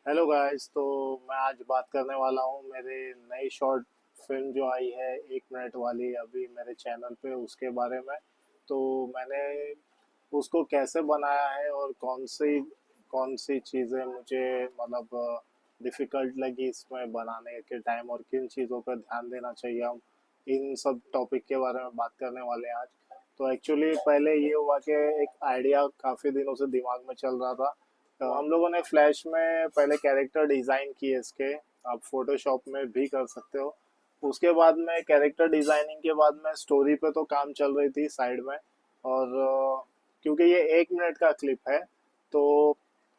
Hello guys. तो मैं आज बात करने वाला हूँ मेरे नई शॉर्ट फिल्म जो आई है 1 मिनट वाली अभी मेरे चैनल पे, उसके बारे में। तो मैंने उसको कैसे बनाया है और कौन सी चीज़ें मुझे मतलब डिफ़िकल्ट लगी इसमें बनाने के टाइम, और किन चीज़ों पर ध्यान देना चाहिए, हम इन सब टॉपिक के बारे में बात करने वाले हैं आज। तो एक्चुअली पहले ये हुआ कि एक आइडिया काफ़ी दिनों से दिमाग में चल रहा था। तो हम लोगों ने फ्लैश में पहले कैरेक्टर डिज़ाइन किए इसके, आप फोटोशॉप में भी कर सकते हो। उसके बाद में कैरेक्टर डिज़ाइनिंग के बाद में स्टोरी पे तो काम चल रही थी साइड में। और क्योंकि ये 1 मिनट का क्लिप है, तो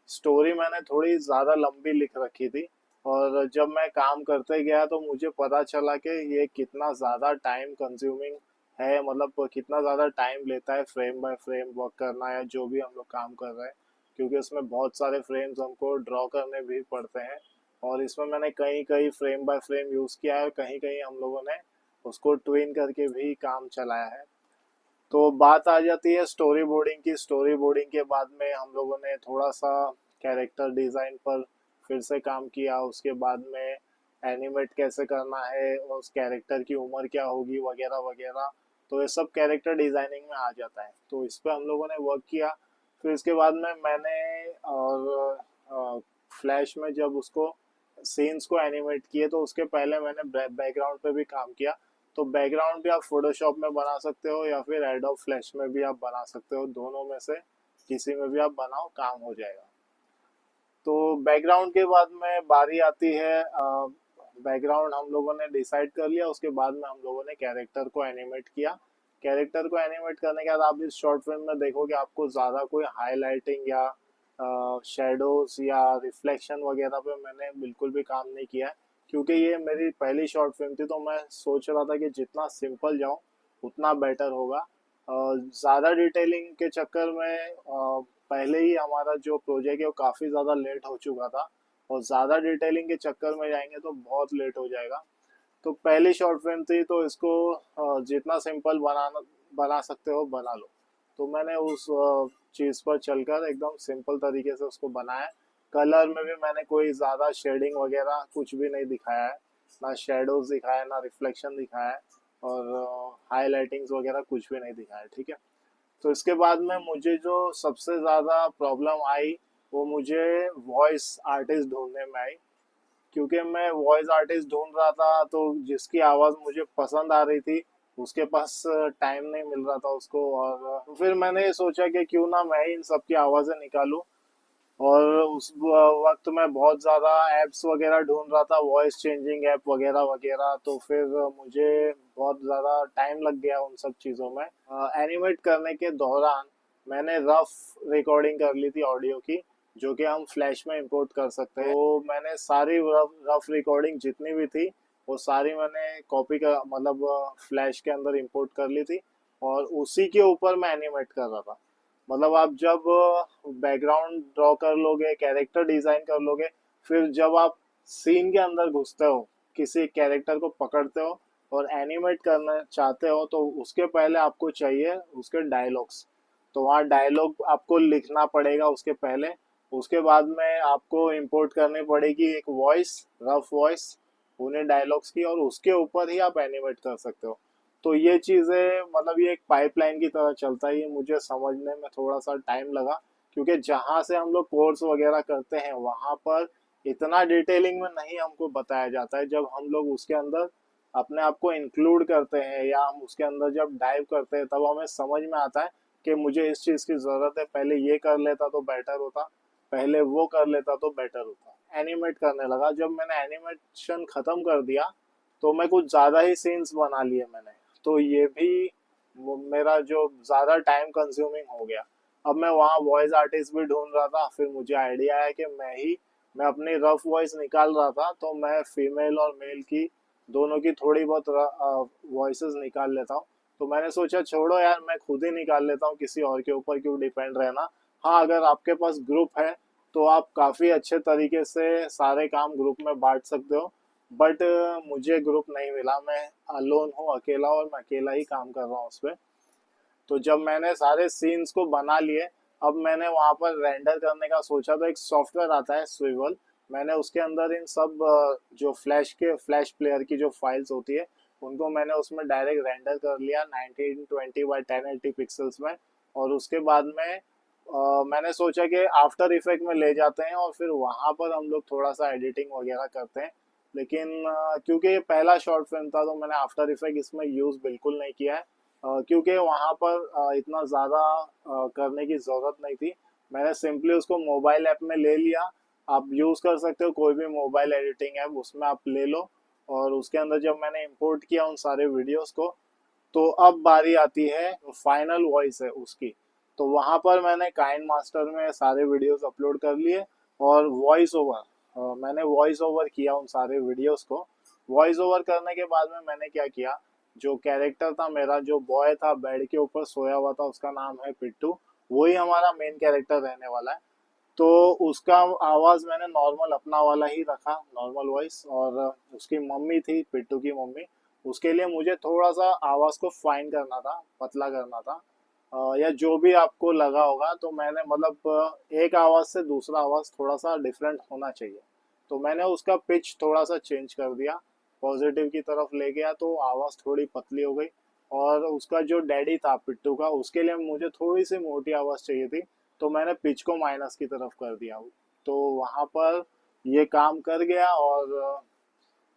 स्टोरी मैंने थोड़ी ज़्यादा लंबी लिख रखी थी। और जब मैं काम करते गया तो मुझे पता चला कि ये कितना ज़्यादा टाइम कंज्यूमिंग है, मतलब कितना ज़्यादा टाइम लेता है फ्रेम बाय फ्रेम वर्क करना, या जो भी हम लोग काम कर रहे हैं। क्योंकि उसमें बहुत सारे फ्रेम्स हमको ड्रॉ करने भी पड़ते हैं। और इसमें मैंने कहीं कहीं फ्रेम बाय फ्रेम यूज़ किया है, कहीं कहीं हम लोगों ने उसको ट्विन करके भी काम चलाया है। तो बात आ जाती है स्टोरी बोर्डिंग की। स्टोरी बोर्डिंग के बाद में हम लोगों ने थोड़ा सा कैरेक्टर डिज़ाइन पर फिर से काम किया। उसके बाद में एनिमेट कैसे करना है और उस कैरेक्टर की उम्र क्या होगी वगैरह वगैरह। तो ये सब कैरेक्टर डिज़ाइनिंग में आ जाता है, तो इस पर हम लोगों ने वर्क किया। फिर इसके बाद में मैंने और फ्लैश में जब उसको सीन्स को एनिमेट किए, तो उसके पहले मैंने बैकग्राउंड पे भी काम किया। तो बैकग्राउंड भी आप फोटोशॉप में बना सकते हो या फिर एडोब फ्लैश में भी आप बना सकते हो, दोनों में से किसी में भी आप बनाओ, काम हो जाएगा। तो बैकग्राउंड के बाद में बारी आती है, बैकग्राउंड हम लोगों ने डिसाइड कर लिया। उसके बाद में हम लोगों ने कैरेक्टर को एनिमेट किया। कैरेक्टर को एनिमेट करने के बाद आप इस शॉर्ट फिल्म में देखोगे आपको ज़्यादा कोई हाईलाइटिंग या शेडोज या रिफ्लेक्शन वगैरह पे मैंने बिल्कुल भी काम नहीं किया है। क्योंकि ये मेरी पहली शॉर्ट फिल्म थी, तो मैं सोच रहा था कि जितना सिंपल जाऊं उतना बेटर होगा। ज़्यादा डिटेलिंग के चक्कर में पहले ही हमारा जो प्रोजेक्ट है वो काफ़ी ज़्यादा लेट हो चुका था, और ज़्यादा डिटेलिंग के चक्कर में जाएंगे तो बहुत लेट हो जाएगा। तो पहली शॉर्ट फिल्म थी, तो इसको जितना सिंपल बना सकते हो बना लो। तो मैंने उस चीज़ पर चलकर एकदम सिंपल तरीके से उसको बनाया। कलर में भी मैंने कोई ज़्यादा शेडिंग वगैरह कुछ भी नहीं दिखाया है, ना शेडोज दिखाया है, ना रिफ्लेक्शन दिखाया है, और हाईलाइटिंग्स वगैरह कुछ भी नहीं दिखाया है, ठीक है। तो इसके बाद में मुझे जो सबसे ज़्यादा प्रॉब्लम आई, वो मुझे वॉइस आर्टिस्ट ढूंढने में आई। क्योंकि मैं वॉइस आर्टिस्ट ढूंढ रहा था, तो जिसकी आवाज़ मुझे पसंद आ रही थी उसके पास टाइम नहीं मिल रहा था उसको। और फिर मैंने सोचा कि क्यों ना मैं ही इन सब की आवाज़ें निकालूं। और उस वक्त मैं बहुत ज़्यादा ऐप्स वगैरह ढूंढ रहा था, वॉइस चेंजिंग ऐप वगैरह वगैरह। तो फिर मुझे बहुत ज़्यादा टाइम लग गया उन सब चीज़ों में। एनिमेट करने के दौरान मैंने रफ रिकॉर्डिंग कर ली थी ऑडियो की, जो कि हम फ्लैश में इंपोर्ट कर सकते हैं। तो मैंने सारी रफ रिकॉर्डिंग जितनी भी थी वो सारी मैंने कॉपी का मतलब फ्लैश के अंदर इंपोर्ट कर ली थी, और उसी के ऊपर मैं एनिमेट कर रहा था। मतलब आप जब बैकग्राउंड ड्रॉ कर लोगे, कैरेक्टर डिजाइन कर लोगे, फिर जब आप सीन के अंदर घुसते हो, किसी कैरेक्टर को पकड़ते हो और एनिमेट करना चाहते हो, तो उसके पहले आपको चाहिए उसके डायलॉग्स। तो वहाँ डायलॉग आपको लिखना पड़ेगा उसके पहले। उसके बाद में आपको इंपोर्ट करनी पड़ेगी एक वॉइस, रफ वॉइस उन्हें डायलॉग्स की, और उसके ऊपर ही आप एनिमेट कर सकते हो। तो ये चीज़ें मतलब ये एक पाइपलाइन की तरह चलता है, ये मुझे समझने में थोड़ा सा टाइम लगा। क्योंकि जहाँ से हम लोग कोर्स वगैरह करते हैं वहाँ पर इतना डिटेलिंग में नहीं हमको बताया जाता है। जब हम लोग उसके अंदर अपने आप को इंक्लूड करते हैं या हम उसके अंदर जब डाइव करते हैं, तब हमें समझ में आता है कि मुझे इस चीज़ की ज़रूरत है, पहले ये कर लेता तो बेटर होता, पहले वो कर लेता तो बेटर होता। एनिमेट करने लगा, जब मैंने एनिमेशन ख़त्म कर दिया तो मैं कुछ ज़्यादा ही सीन्स बना लिए मैंने। तो ये भी मेरा जो ज़्यादा टाइम कंज्यूमिंग हो गया। अब मैं वहाँ वॉइस आर्टिस्ट भी ढूंढ रहा था, फिर मुझे आइडिया आया कि मैं अपनी रफ वॉइस निकाल रहा था, तो मैं फीमेल और मेल की दोनों की थोड़ी बहुत वॉइसेस निकाल लेता हूँ। तो मैंने सोचा छोड़ो यार, मैं खुद ही निकाल लेता हूँ, किसी और के ऊपर क्यों डिपेंड रहना। हाँ, अगर आपके पास ग्रुप है तो आप काफ़ी अच्छे तरीके से सारे काम ग्रुप में बांट सकते हो। बट मुझे ग्रुप नहीं मिला, मैं अलोन हूँ, अकेला, और मैं अकेला ही काम कर रहा हूँ उस पर। तो जब मैंने सारे सीन्स को बना लिए, अब मैंने वहां पर रेंडर करने का सोचा, तो एक सॉफ्टवेयर आता है स्विवल। मैंने उसके अंदर इन सब जो फ्लैश प्लेयर की जो फाइल्स होती है उनको मैंने उसमें डायरेक्ट रेंडर कर लिया 1920 बाई 1080 पिक्सल्स में। और उसके बाद में मैंने सोचा कि आफ्टर इफेक्ट में ले जाते हैं और फिर वहाँ पर हम लोग थोड़ा सा एडिटिंग वगैरह करते हैं। लेकिन क्योंकि ये पहला शॉर्ट फिल्म था तो मैंने आफ्टर इफेक्ट इसमें यूज़ बिल्कुल नहीं किया है, क्योंकि वहाँ पर इतना ज़्यादा करने की ज़रूरत नहीं थी। मैंने सिंपली उसको मोबाइल ऐप में ले लिया। आप यूज़ कर सकते हो कोई भी मोबाइल एडिटिंग ऐप, उसमें आप ले लो। और उसके अंदर जब मैंने इंपोर्ट किया उन सारे वीडियोस को, तो अब बारी आती है फाइनल वॉइस है उसकी। तो वहां पर मैंने काइन मास्टर में सारे वीडियोस अपलोड कर लिए और वॉइस ओवर मैंने वॉइस ओवर किया उन सारे वीडियोस को। वॉइस ओवर करने के बाद में मैंने क्या किया, जो कैरेक्टर था मेरा, जो बॉय था बेड के ऊपर सोया हुआ था, उसका नाम है पिट्टू, वही हमारा मेन कैरेक्टर रहने वाला है। तो उसका आवाज मैंने नॉर्मल अपना वाला ही रखा, नॉर्मल वॉइस। और उसकी मम्मी थी, पिट्टू की मम्मी, उसके लिए मुझे थोड़ा सा आवाज को फाइन करना था, पतला करना था, या जो भी आपको लगा होगा। तो मैंने मतलब एक आवाज से दूसरा आवाज थोड़ा सा डिफरेंट होना चाहिए, तो मैंने उसका पिच थोड़ा सा चेंज कर दिया, पॉजिटिव की तरफ ले गया, तो आवाज थोड़ी पतली हो गई। और उसका जो डैडी था पिट्टू का, उसके लिए मुझे थोड़ी सी मोटी आवाज चाहिए थी, तो मैंने पिच को माइनस की तरफ कर दिया। तो वहां पर ये काम कर गया। और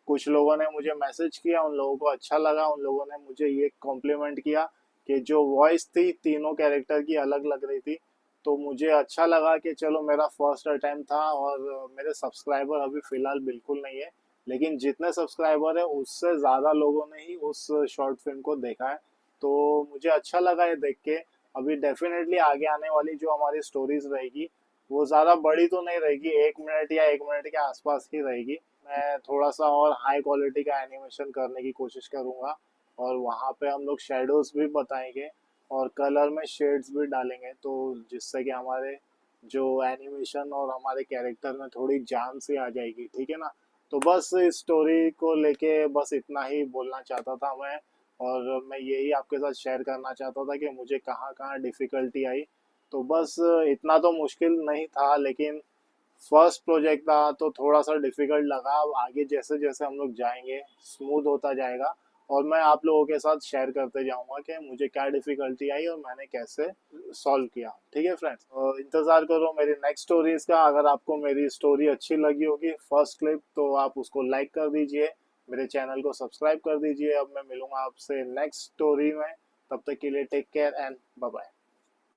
कुछ लोगों ने मुझे मैसेज किया, उन लोगों को अच्छा लगा, उन लोगों ने मुझे ये कॉम्प्लीमेंट किया कि जो वॉइस थी तीनों कैरेक्टर की अलग लग रही थी। तो मुझे अच्छा लगा कि चलो मेरा फर्स्ट अटेम्प्ट था। और मेरे सब्सक्राइबर अभी फिलहाल बिल्कुल नहीं है, लेकिन जितने सब्सक्राइबर है उससे ज़्यादा लोगों ने ही उस शॉर्ट फिल्म को देखा है। तो मुझे अच्छा लगा ये देख के। अभी डेफिनेटली आगे आने वाली जो हमारी स्टोरीज रहेगी वो ज़्यादा बड़ी तो नहीं रहेगी, 1 मिनट या 1 मिनट के आसपास ही रहेगी। मैं थोड़ा सा और हाई क्वालिटी का एनिमेशन करने की कोशिश करूंगा। और वहाँ पे हम लोग शेडोज भी बताएंगे और कलर में शेड्स भी डालेंगे, तो जिससे कि हमारे जो एनिमेशन और हमारे कैरेक्टर में थोड़ी जान सी आ जाएगी, ठीक है ना। तो बस इस स्टोरी को लेके बस इतना ही बोलना चाहता था मैं। और मैं यही आपके साथ शेयर करना चाहता था कि मुझे कहाँ कहाँ डिफ़िकल्टी आई। तो बस इतना तो मुश्किल नहीं था, लेकिन फर्स्ट प्रोजेक्ट था तो थोड़ा सा डिफिकल्ट लगा। अब आगे जैसे जैसे हम लोग जाएंगे स्मूथ होता जाएगा, और मैं आप लोगों के साथ शेयर करते जाऊंगा कि मुझे क्या डिफिकल्टी आई और मैंने कैसे सॉल्व किया। ठीक है फ्रेंड्स, इंतजार करो मेरी नेक्स्ट स्टोरीज का। अगर आपको मेरी स्टोरी अच्छी लगी होगी फर्स्ट क्लिप, तो आप उसको लाइक कर दीजिए, मेरे चैनल को सब्सक्राइब कर दीजिए। अब मैं मिलूंगा आपसे नेक्स्ट स्टोरी में, तब तक के लिए take care and bye bye.